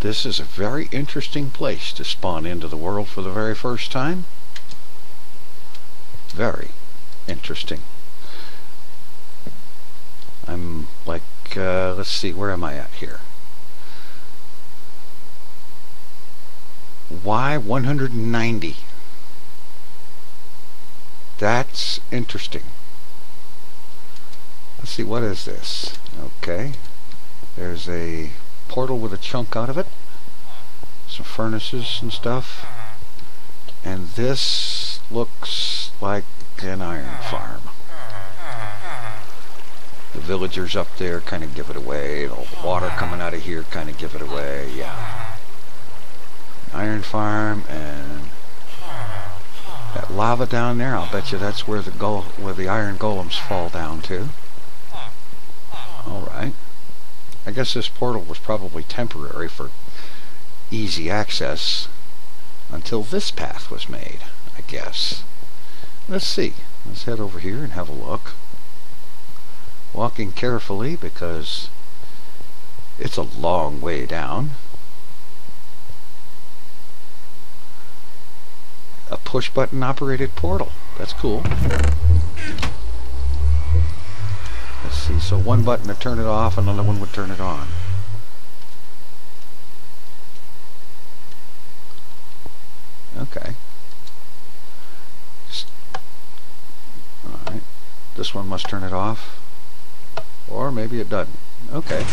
This is a very interesting place to spawn into the world for the very first time. Very interesting. I'm like, let's see, where am I at here? Why 190? That's interesting. Let's see, what is this? Okay. There's a portal with a chunk out of it. Some furnaces and stuff. And this looks like an iron farm. The villagers up there kind of give it away. The water coming out of here kind of give it away. Yeah. Iron farm, and that lava down there, I'll bet you that's where the iron golems fall down to. Alright. I guess this portal was probably temporary for easy access until this path was made, I guess. Let's see. Let's head over here and have a look. Walking carefully because it's a long way down. A push button operated portal. That's cool. Let's see, so one button to turn it off, another one would turn it on. Okay. Alright. This one must turn it off. Or maybe it doesn't. Okay.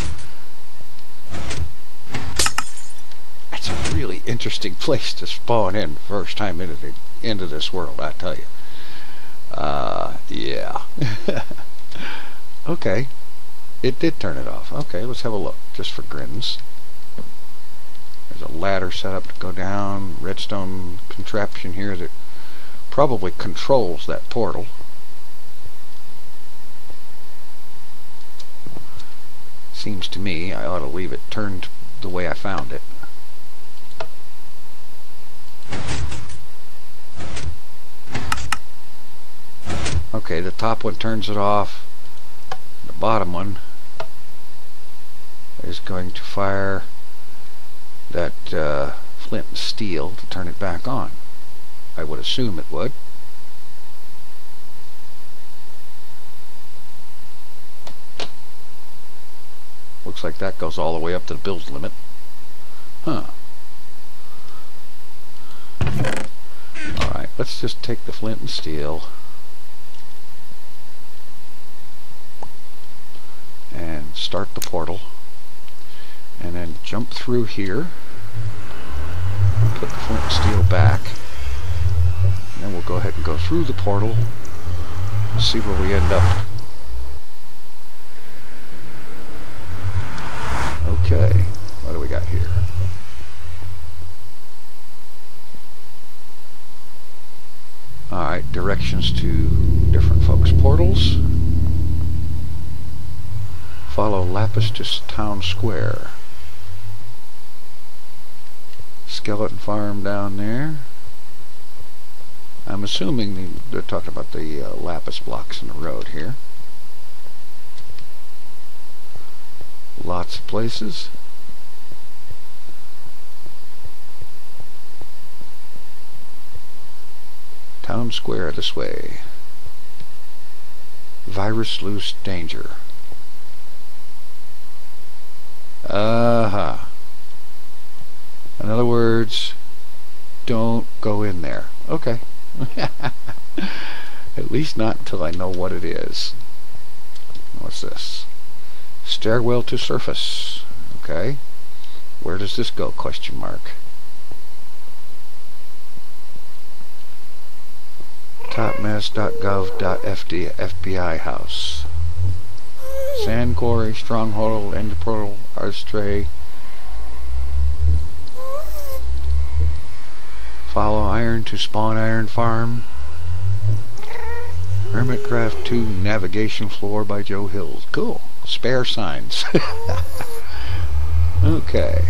That's a really interesting place to spawn in first time into this world, I tell you. Yeah. Okay. It did turn it off. Okay, let's have a look, just for grins. There's a ladder set up to go down. Redstone contraption here that probably controls that portal. Seems to me I ought to leave it turned the way I found it. Okay, the top one turns it off. The bottom one is going to fire that flint and steel to turn it back on. I would assume it would. Looks like that goes all the way up to the build limit. Huh. Alright, let's just take the flint and steel and start the portal, and then jump through here, put the flint and steel back, and then we'll go ahead and go through the portal and see where we end up. Okay, what do we got here? Alright, directions to different folks' portals. Follow Lapis to Town Square. Skeleton farm down there. I'm assuming they're talking about the Lapis blocks in the road here. Lots of places. Town Square this way. Virus loose danger. In other words, don't go in there. Okay. At least not until I know what it is. What's this? Stairwell to surface. Okay. Where does this go? Question mark. topmess.gov.fbi house. Sand quarry, stronghold, end portal, arts tray. Follow iron to spawn iron farm. HermitCraft 2 navigation floor by Joe Hills. Cool. Spare signs. Okay.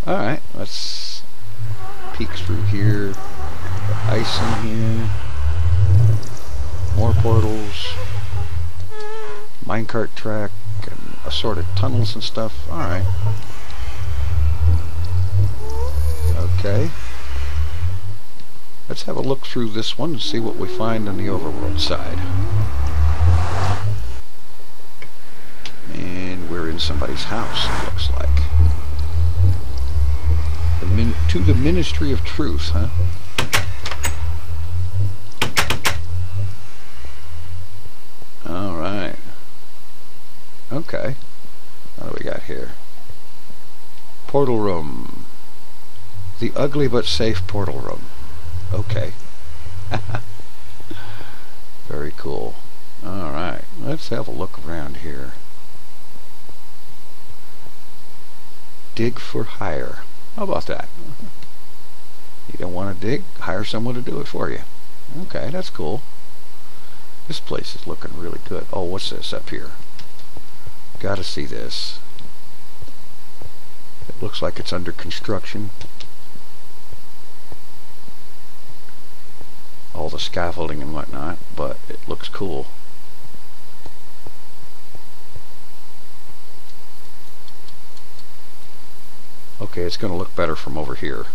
Alright, let's peek through here. Got ice in here. More portals. Minecart track and assorted tunnels and stuff. Alright. Okay. Let's have a look through this one and see what we find on the overworld side. And we're in somebody's house, it looks like. To the Ministry of Truth, huh? Alright. Okay. What do we got here? Portal room. The ugly but safe portal room. Okay. Very cool. Alright. Let's have a look around here. Dig for hire. How about that? You don't want to dig? Hire someone to do it for you. Okay, that's cool. This place is looking really good. Oh, what's this up here? Gotta see this. It looks like it's under construction. All the scaffolding and whatnot, but it looks cool. Okay, it's going to look better from over here.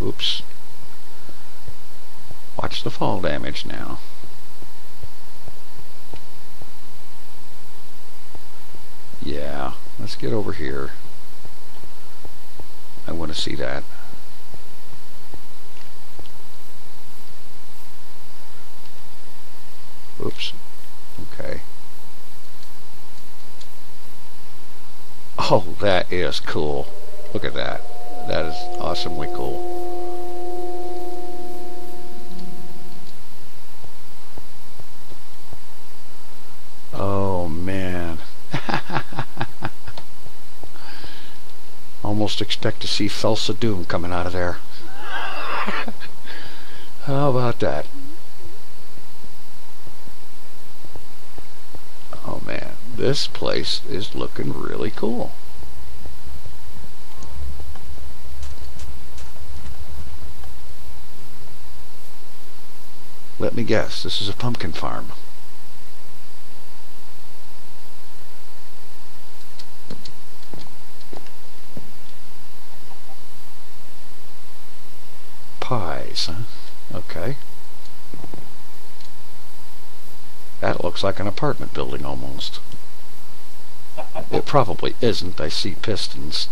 Oops. Watch the fall damage now. Yeah, let's get over here. I want to see that. Oops. Okay. Oh, that is cool. Look at that. That is awesomely cool. Oh, man. Almost expect to see Thulsa Doom coming out of there. How about that? Oh, man. This place is looking really cool. Let me guess, this is a pumpkin farm. Pies, huh? Okay. That looks like an apartment building almost. It probably isn't, I see pistons.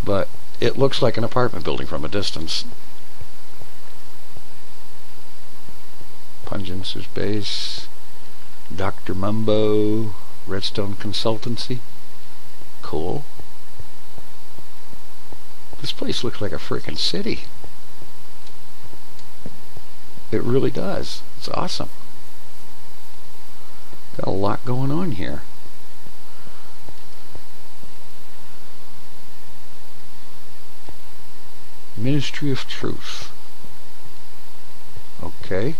But it looks like an apartment building from a distance. Pungence's Base, Dr. Mumbo, Redstone Consultancy. Cool. This place looks like a freaking city. It really does. It's awesome. Got a lot going on here. Ministry of Truth. Okay.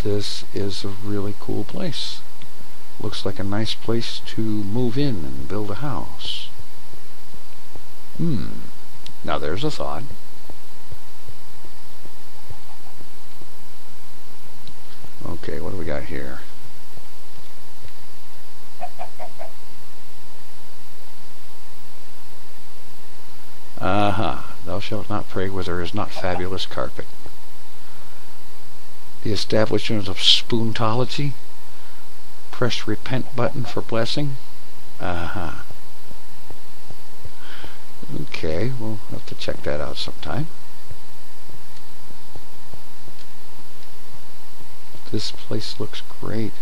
This is a really cool place. Looks like a nice place to move in and build a house. Now there's a thought. Okay, what do we got here? Thou shalt not pray where there is not fabulous carpet. The establishment of Spoontology. Press repent button for blessing. Okay, we'll have to check that out sometime. This place looks great.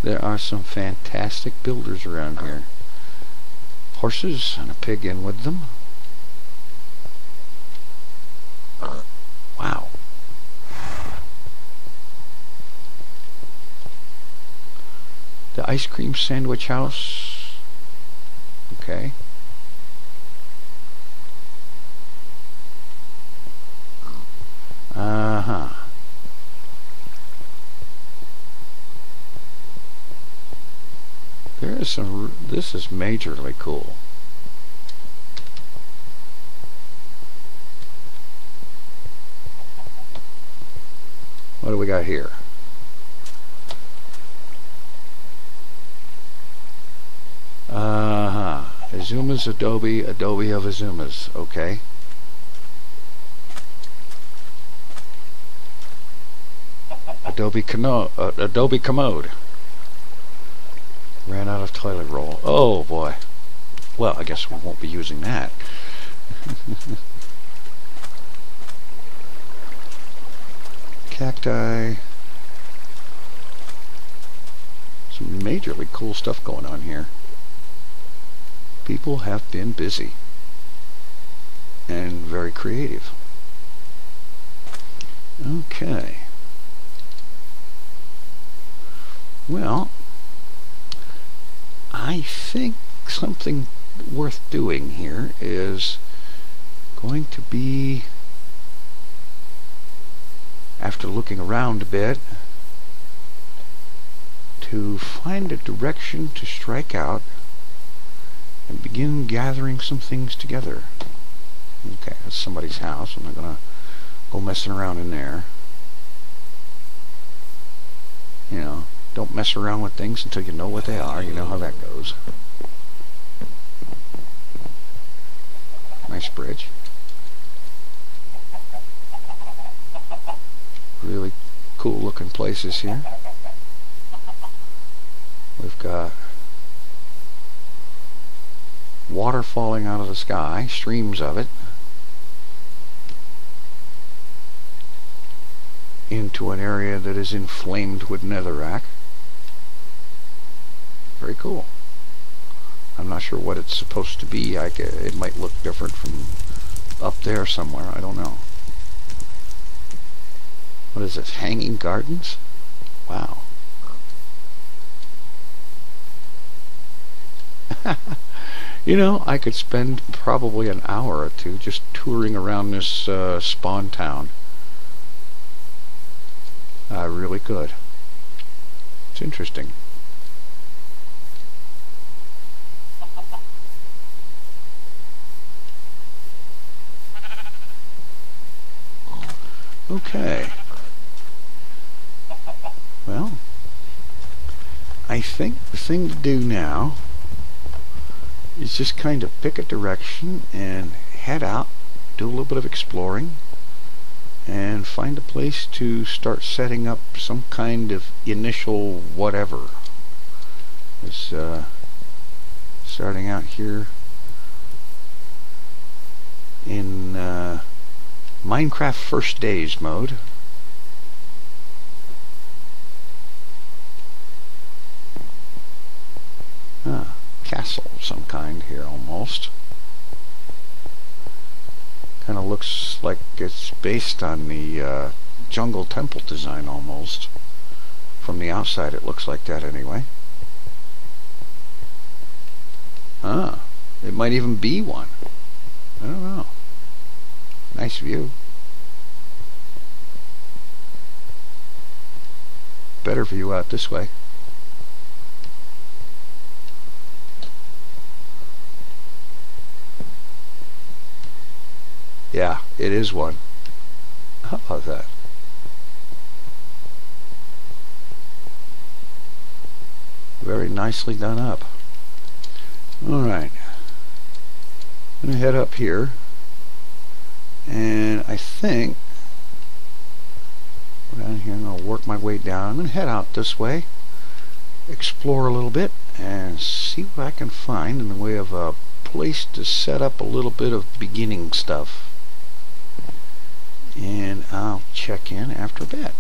There are some fantastic builders around here. Horses and a pig in with them. Wow. The ice cream sandwich house. Okay. There is some. This is majorly cool. What do we got here? Azuma's Adobe, Adobe of Azuma's. Okay. Adobe Commode. Ran out of toilet roll. Oh boy. Well, I guess we won't be using that. Cacti. Some majorly cool stuff going on here. People have been busy and very creative. Okay. Well, I think something worth doing here is going to be, after looking around a bit, to find a direction to strike out and begin gathering some things together. Okay, that's somebody's house. I'm not going to go messing around in there. You know, don't mess around with things until you know what they are. You know how that goes. Nice bridge. Really cool looking places here. We've got water falling out of the sky, streams of it, into an area that is inflamed with netherrack. Very cool. I'm not sure what it's supposed to be. It might look different from up there somewhere. I don't know. What is this? Hanging gardens? Wow. You know, I could spend probably an hour or two just touring around this spawn town. I really could. It's interesting. Okay. Well, I think the thing to do now is just kind of pick a direction and head out, do a little bit of exploring, and find a place to start setting up some kind of initial whatever. It's starting out here in Minecraft First Days mode. Castle of some kind here almost. Kind of looks like it's based on the jungle temple design almost. From the outside it looks like that anyway. It might even be one. I don't know. Nice view. Better view out this way. Yeah, it is one. How about that? Very nicely done up. Alright. I'm going to head up here. And I think down here, I'm going to work my way down. I'm going to head out this way, explore a little bit, and see what I can find in the way of a place to set up a little bit of beginning stuff. And I'll check in after a bit.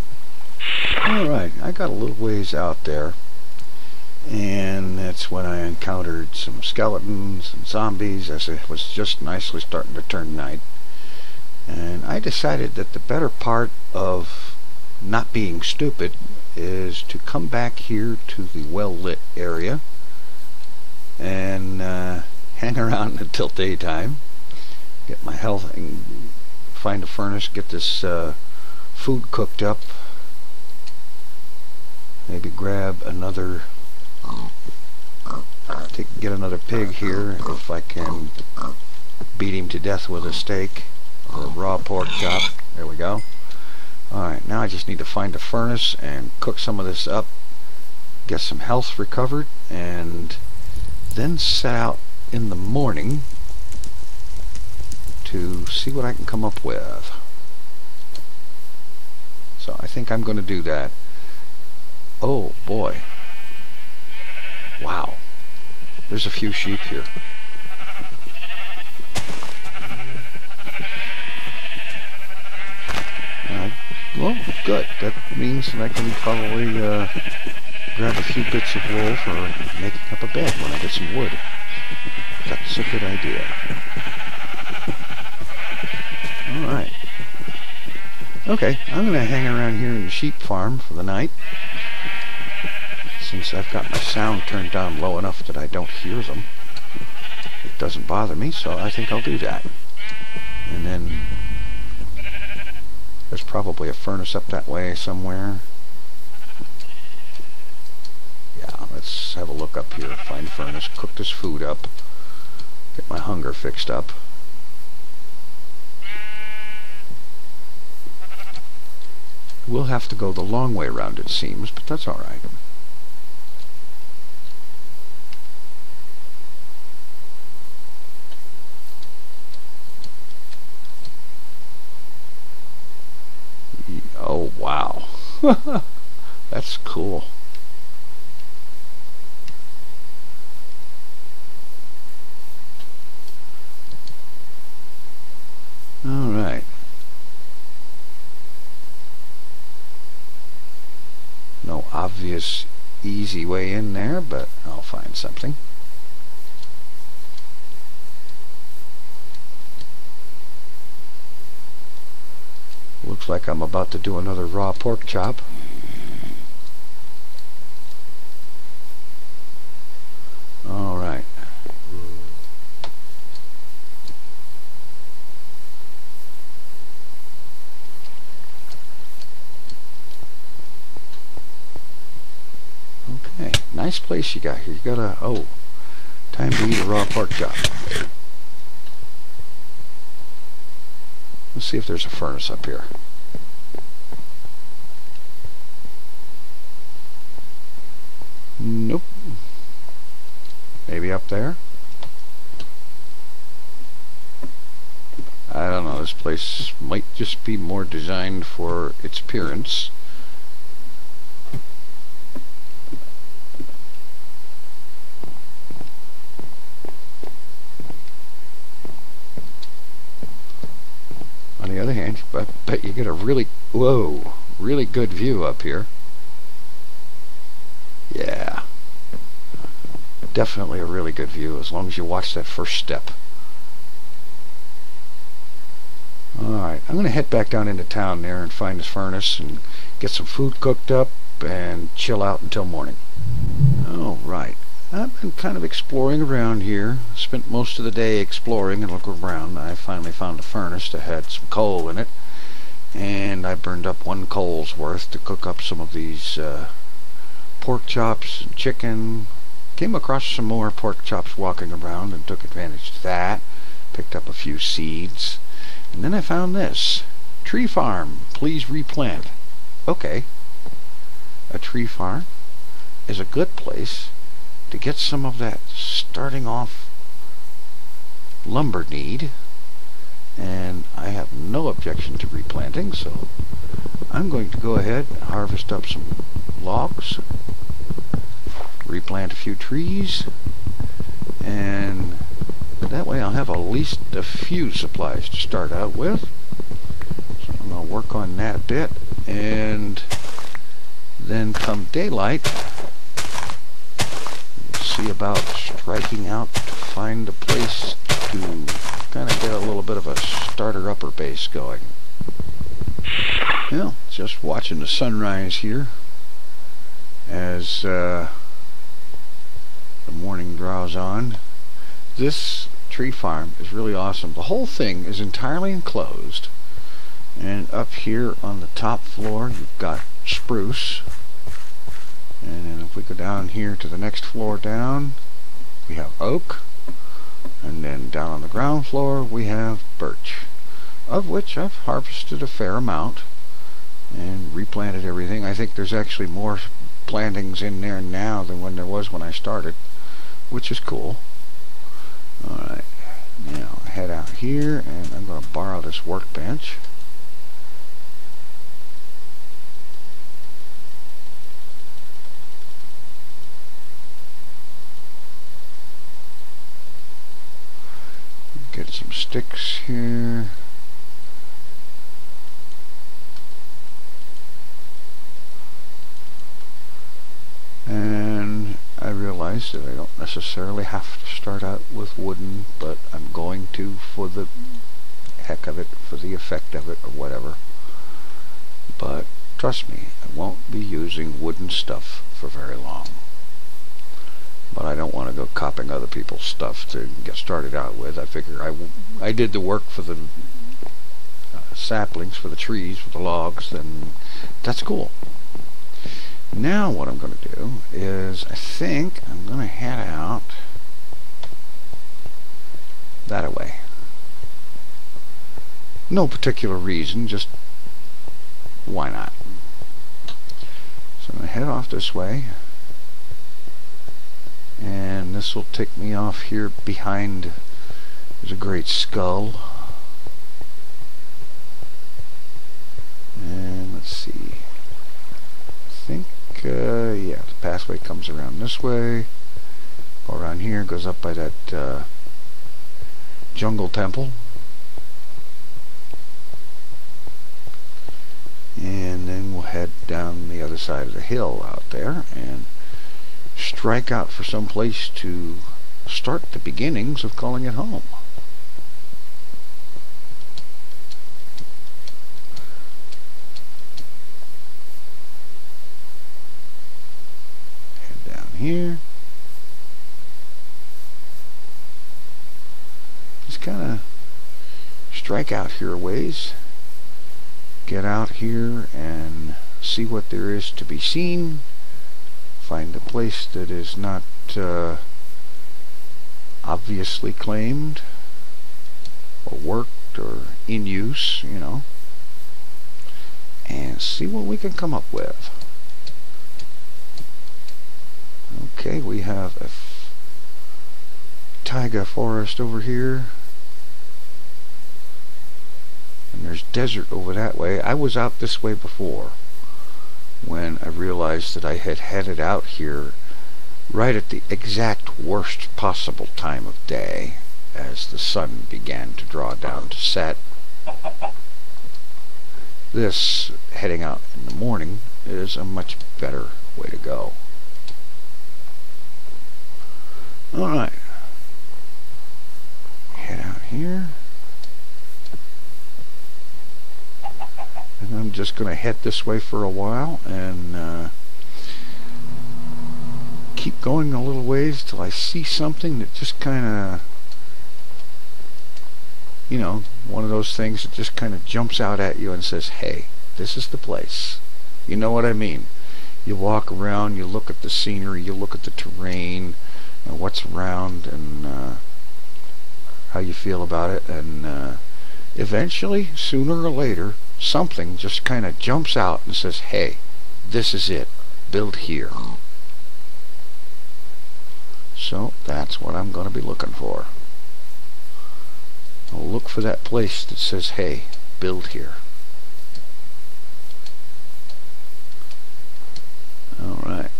Alright, I got a little ways out there, and that's when I encountered some skeletons and zombies as it was just nicely starting to turn night. And I decided that the better part of not being stupid is to come back here to the well-lit area and hang around until daytime, get my health, and find a furnace, get this food cooked up, maybe grab another, get another pig here if I can beat him to death with a steak or a raw pork chop. There we go. Alright, now I just need to find a furnace and cook some of this up, get some health recovered, and then set out in the morning to see what I can come up with. So I think I'm going to do that. Oh boy. Wow. There's a few sheep here. Well, good. That means that I can probably grab a few bits of wool for making up a bed when I get some wood. That's a good idea. Alright. Okay, I'm going to hang around here in the sheep farm for the night, since I've got my sound turned down low enough that I don't hear them. It doesn't bother me, so I think I'll do that. And then there's probably a furnace up that way somewhere. Yeah, let's have a look up here, find a furnace, cook this food up, get my hunger fixed up. We'll have to go the long way around, it seems, but that's all right. Oh, wow. That's cool. All right. No obvious easy way in there, but I'll find something. Looks like I'm about to do another raw pork chop. All right. Okay, nice place you got here. You got a, oh, time to eat a raw pork chop. Let's see if there's a furnace up here. Nope. Maybe up there? I don't know. This place might just be more designed for its appearance. On the other hand, I bet you get a really, whoa, really good view up here. Yeah. Definitely a really good view, as long as you watch that first step. Alright, I'm going to head back down into town there and find this furnace and get some food cooked up and chill out until morning. Alright, I've been kind of exploring around here. Spent most of the day exploring and looking around. I finally found a furnace that had some coal in it, and I burned up 1 coal's worth to cook up some of these pork chops and chicken. Came across some more pork chops walking around and took advantage of that. Picked up a few seeds. And then I found this. Tree farm, please replant. Okay. A tree farm is a good place to get some of that starting off lumber need. And I have no objection to replanting, so I'm going to go ahead and harvest up some logs, replant a few trees, and that way I'll have at least a few supplies to start out with. So I'm going to work on that bit, and then come daylight, we'll see about striking out to find a place to kind of get a little bit of a starter upper base going. Well, just watching the sunrise here as the morning draws on. This tree farm is really awesome. The whole thing is entirely enclosed, and up here on the top floor you've got spruce, and then if we go down here to the next floor down, we have oak, and then down on the ground floor we have birch, of which I've harvested a fair amount. and replanted everything. I think there's actually more plantings in there now than when there was when I started, which is cool. Alright, now head out here, and I'm going to borrow this workbench. Get some sticks here. And I realize that I don't necessarily have to start out with wooden, but I'm going to for the heck of it, for the effect of it, or whatever. But trust me, I won't be using wooden stuff for very long. But I don't want to go copying other people's stuff to get started out with. I figure I did the work for the saplings, for the trees, for the logs, then that's cool. Now what I'm going to do is, I think I'm going to head out that way. No particular reason, just why not? So I'm going to head off this way. And this will take me off here behind. There's a great skull. And let's see. I think, yeah, the pathway comes around this way. Go around here, goes up by that jungle temple. And then we'll head down the other side of the hill out there and strike out for some place to start the beginnings of calling it home. Head down here. Just kind of strike out here a ways. Get out here and see what there is to be seen. Find a place that is not obviously claimed or worked or in use, you know, and see what we can come up with. Okay, we have a taiga forest over here, and there's desert over that way. I was out this way before when I realized that I had headed out here right at the exact worst possible time of day, as the sun began to draw down to set. This, heading out in the morning, is a much better way to go. Alright, head out here. And I'm just going to head this way for a while and keep going a little ways till I see something that just kind of, you know, one of those things that just kind of jumps out at you and says, hey, this is the place. You know what I mean? You walk around, you look at the scenery, you look at the terrain, and what's around, and how you feel about it, and eventually, sooner or later, something just kind of jumps out and says, hey, this is it. Build here. So that's what I'm going to be looking for. I'll look for that place that says, hey, build here. Alright.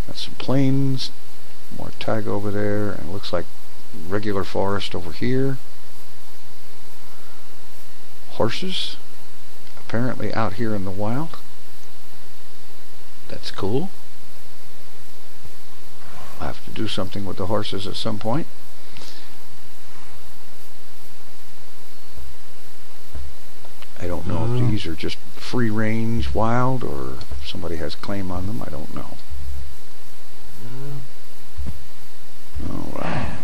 Got some plains, more taiga over there, and it looks like regular forest over here. Horses, apparently out here in the wild. That's cool. I'll have to do something with the horses at some point. I don't know if these are just free range wild or if somebody has claim on them. I don't know. Alright.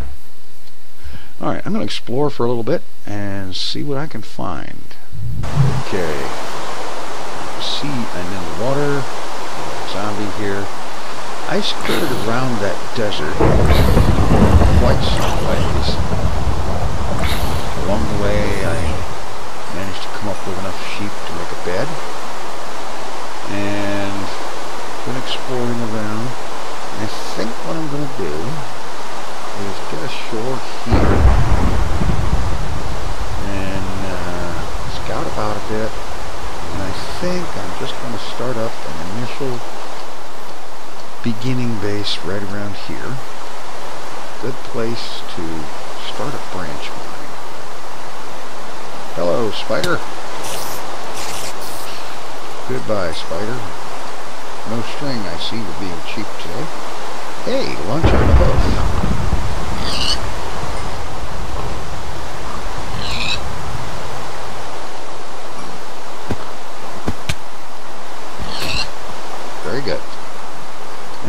Alright, I'm going to explore for a little bit and see what I can find. Okay. See, I'm in the water. Zombie here. I skirted around that desert quite some ways. Along the way, I managed to come up with enough sheep to make a bed. And been exploring around. I think what I'm going to do is get ashore here and scout about a bit. And I think I'm just going to start up an initial beginning base right around here. Good place to start a branch mine. Hello, spider. Goodbye, spider. No string, I see you're being cheap today. Hey, lunch on the hoof. Very good.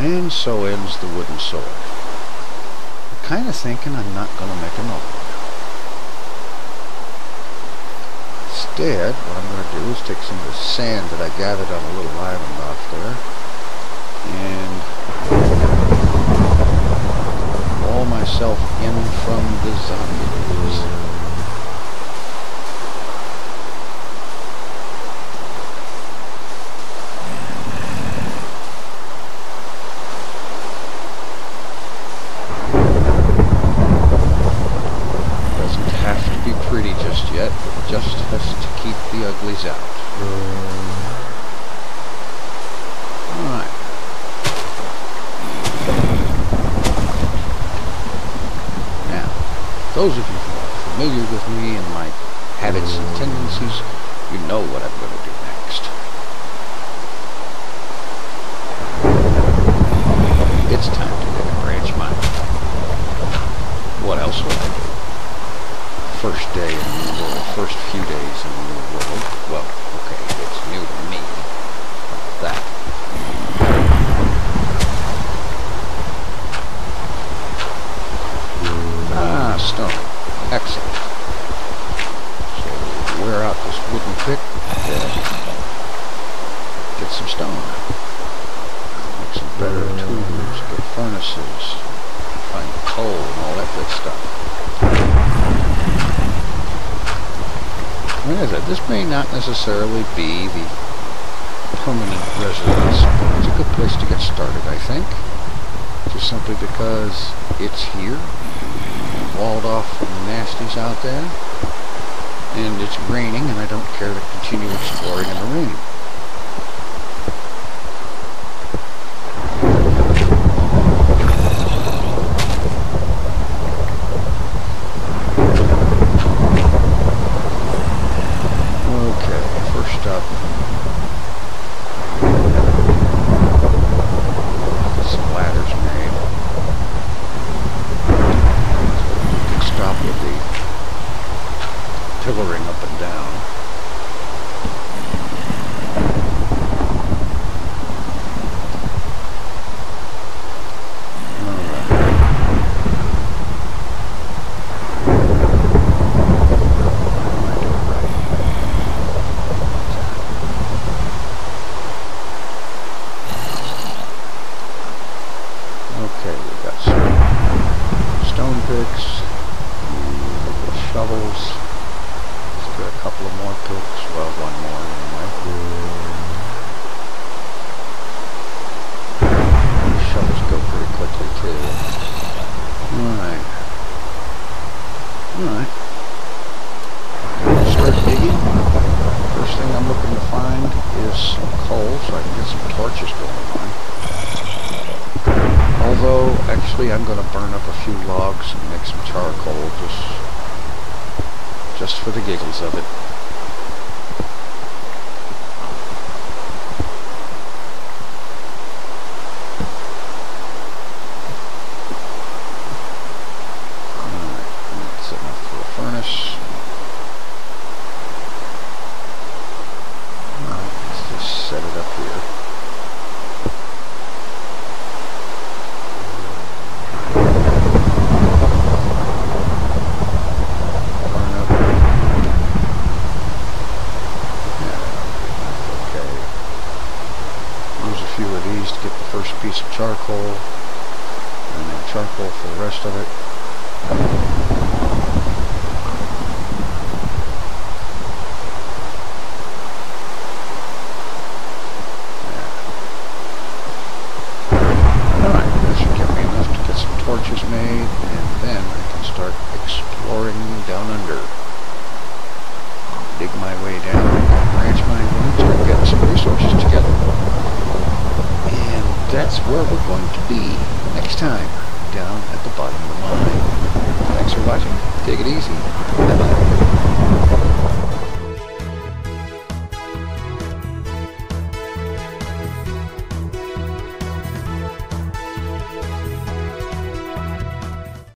And so ends the wooden sword. I'm kind of thinking I'm not going to make another one. Instead, what I'm going to do is take some of the sand that I gathered on a little island off there and wall myself in from the zombies. Doesn't have to be pretty just yet, it just has to keep the uglies out. Alright. Now, those of you who are familiar with me and my habits and tendencies, you know what I'm going to do next. It's time to make a branch mine. What else will I do? First day in the new world, first few days in the new world. Well, okay, it's new to me. That. Stone. Excellent. So, wear out this wooden pick, get some stone. Make some better tools, get furnaces, find coal and all that good stuff. Like I said, this may not necessarily be the permanent residence, but it's a good place to get started, I think. Just simply because it's here, walled off from the nasties out there, and it's raining, and I don't care to continue exploring in the rain. Okay, first up, get some ladders made. Stop with the pillaring up and down. Alright. I do it right. Okay, we've got some stone picks. Shovels. Let's get a couple of more picks. Well, one more anyway. The shovels go pretty quickly too. Alright. Alright. Start digging. First thing I'm looking to find is some coal so I can get some torches going on. Although, actually, I'm going to burn up a few logs and make some charcoal just for the giggles of it. Alright, that's enough for a furnace. Alright, let's just set it up here. To get the first piece of charcoal, and then charcoal for the rest of it. that's where we're going to be next time, down at the bottom of the mine. Thanks for watching. Take it easy. Bye-bye.